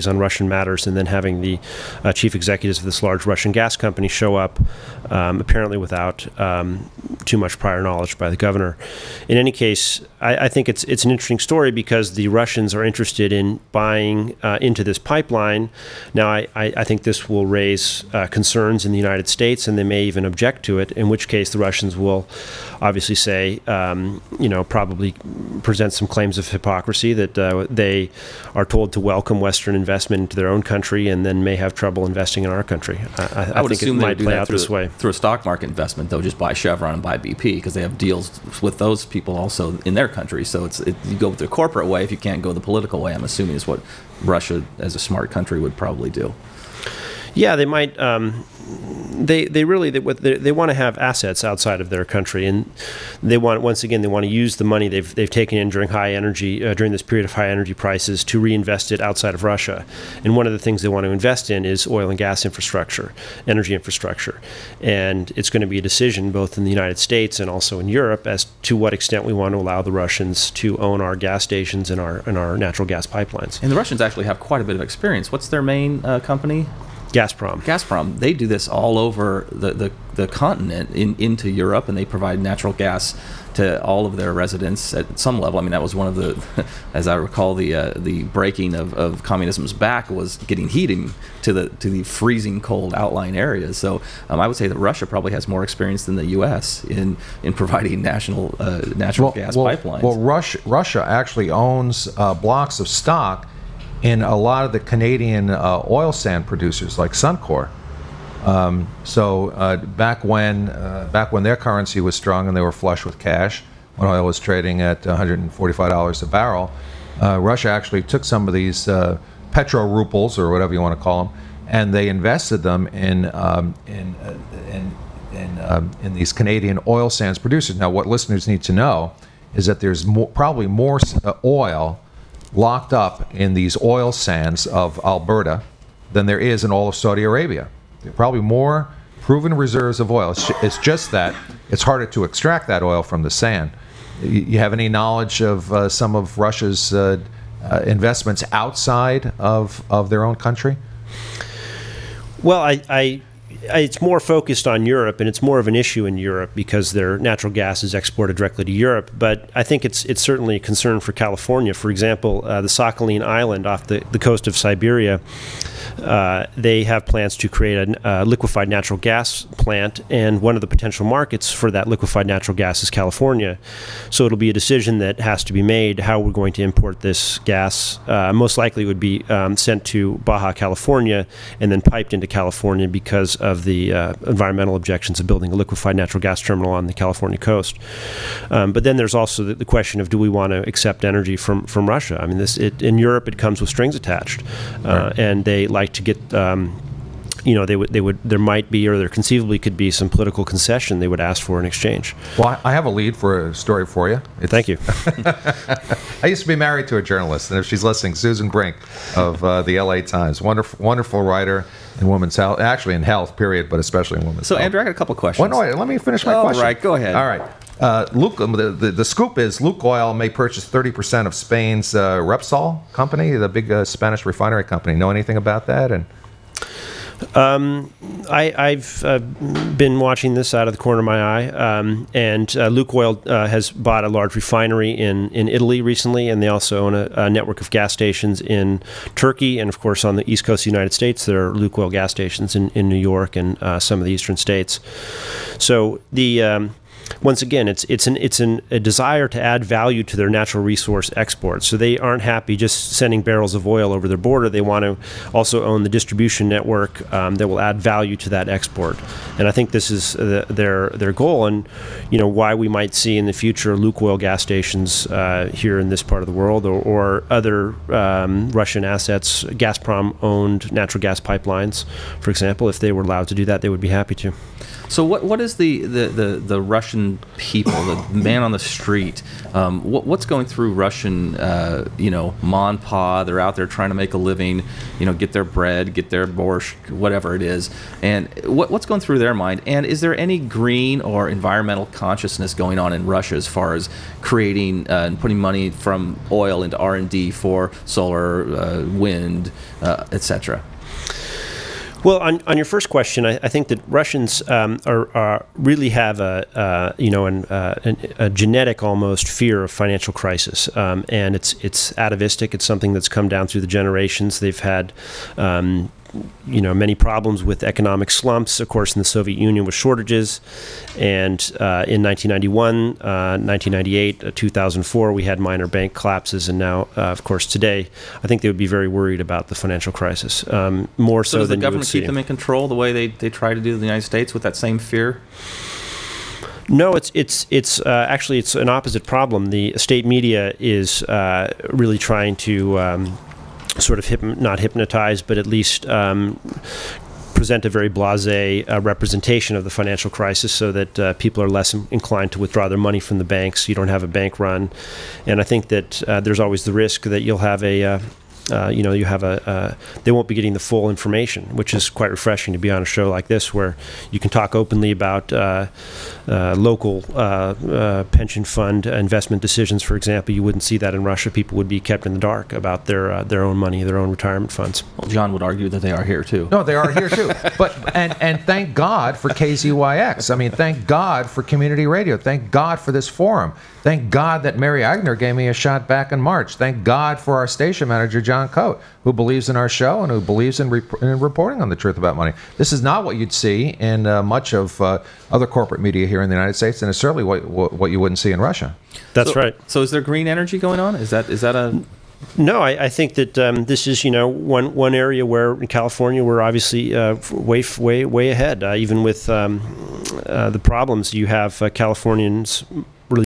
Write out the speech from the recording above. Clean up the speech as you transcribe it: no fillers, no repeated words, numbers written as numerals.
on Russian matters, and then having the chief executives of this large Russian gas company show up, apparently without too much prior knowledge by the governor. In any case, I think it's an interesting story because the Russians are interested in buying into this pipeline. Now, I think this will raise concerns in the United States, and they may even object to it, in which case the Russians will obviously say, probably present some claims of hypocrisy that they are told to welcome Western investment into their own country and then may have trouble investing in our country. I would think assume it might play out this way. Through a stock market investment, though, just buy Chevron and buy BP, because they have deals with those people also in their country. So you go the corporate way if you can't go the political way, I'm assuming is what Russia, as a smart country, would probably do. Yeah, they might. They want to have assets outside of their country, and they want to use the money they've taken in during during this period of high energy prices to reinvest it outside of Russia. And one of the things they want to invest in is oil and gas infrastructure, energy infrastructure, and it's going to be a decision both in the United States and also in Europe as to what extent we want to allow the Russians to own our gas stations and our natural gas pipelines. And the Russians actually have quite a bit of experience. What's their main company? Gazprom. They do this all over the continent into Europe, and they provide natural gas to all of their residents at some level. I mean, that was one of the, as I recall, the breaking of communism's back was getting heating to the freezing cold outlying areas. So I would say that Russia probably has more experience than the U.S. in providing natural gas pipelines. Well, Russia actually owns blocks of stock in a lot of the Canadian oil sand producers like Suncor. Back when their currency was strong and they were flush with cash, when oil was trading at $145 a barrel, Russia actually took some of these petro rubles, or whatever you want to call them, and they invested them in these Canadian oil sands producers. Now, what listeners need to know is that there's probably more oil locked up in these oil sands of Alberta than there is in all of Saudi Arabia. There are probably more proven reserves of oil. It's just that it's harder to extract that oil from the sand. You have any knowledge of some of Russia's investments outside of their own country? Well, it's more focused on Europe, and it's more of an issue in Europe because their natural gas is exported directly to Europe. But I think it's certainly a concern for California. For example, the Sakhalin Island off the coast of Siberia, they have plans to create a liquefied natural gas plant, and one of the potential markets for that liquefied natural gas is California. So it'll be a decision that has to be made how we're going to import this gas. Most likely it would be sent to Baja California and then piped into California because of the environmental objections of building a liquefied natural gas terminal on the California coast. But then there's also the question of, do we want to accept energy from Russia? I mean, in Europe it comes with strings attached, and they like to get, there might be, or there conceivably could be, some political concession they would ask for in exchange. Well, I have a lead for a story for you. Thank you. I used to be married to a journalist, and if she's listening, Susan Brink of the LA Times, wonderful writer in women's health, actually in health, period, but especially in women's health. So, Andrew, I got a couple questions. Well, no, let me finish my question. All right, go ahead. All right. The scoop is Lukoil may purchase 30% of Spain's Repsol company, the big Spanish refinery company. Know anything about that? And I've been watching this out of the corner of my eye, and Lukoil has bought a large refinery in Italy recently, and they also own a network of gas stations in Turkey, and of course on the east coast of the United States there are Lukoil gas stations in New York and some of the eastern states. So once again, it's a desire to add value to their natural resource exports. So they aren't happy just sending barrels of oil over their border. They want to also own the distribution network that will add value to that export. And I think this is their goal, and why we might see in the future Lukoil gas stations here in this part of the world, or other Russian assets, Gazprom-owned natural gas pipelines, for example. If they were allowed to do that, they would be happy to. So what is the Russian Russian people, the man on the street, what's going through Russian, ma and pa? They're out there trying to make a living, get their bread, get their borscht, whatever it is. And what's going through their mind? And is there any green or environmental consciousness going on in Russia as far as creating and putting money from oil into R&D for solar, wind, etc.? Well, on your first question, I think that Russians really have a genetic almost fear of financial crisis, and it's atavistic. It's something that's come down through the generations. They've had many problems with economic slumps, of course, in the Soviet Union with shortages. And in 1991, 1998, 2004, we had minor bank collapses. And now, of course, today, I think they would be very worried about the financial crisis, more so than you would see. Does the government keep them in control the way they try to do in the United States with that same fear? No, it's actually an opposite problem. The state media is really trying to sort of not hypnotize, but at least present a very blasé representation of the financial crisis, so that people are less inclined to withdraw their money from the banks. You don't have a bank run, and I think that there's always the risk that you'll have they won't be getting the full information, which is quite refreshing to be on a show like this, where you can talk openly about local pension fund investment decisions, for example. You wouldn't see that in Russia. People would be kept in the dark about their own money, their own retirement funds. Well, John would argue that they are here too. No, they are here too. But and thank God for KZYX. I mean, thank God for community radio. Thank God for this forum. Thank God that Mary Agner gave me a shot back in March. Thank God for our station manager, John Coate, who believes in our show and who believes in reporting on the truth about money. This is not what you'd see in much of other corporate media here in the United States, and it's certainly what you wouldn't see in Russia. That's right. So is there green energy going on? Is that a... No, I think that this is one area where in California we're obviously way ahead. Even with the problems, you have Californians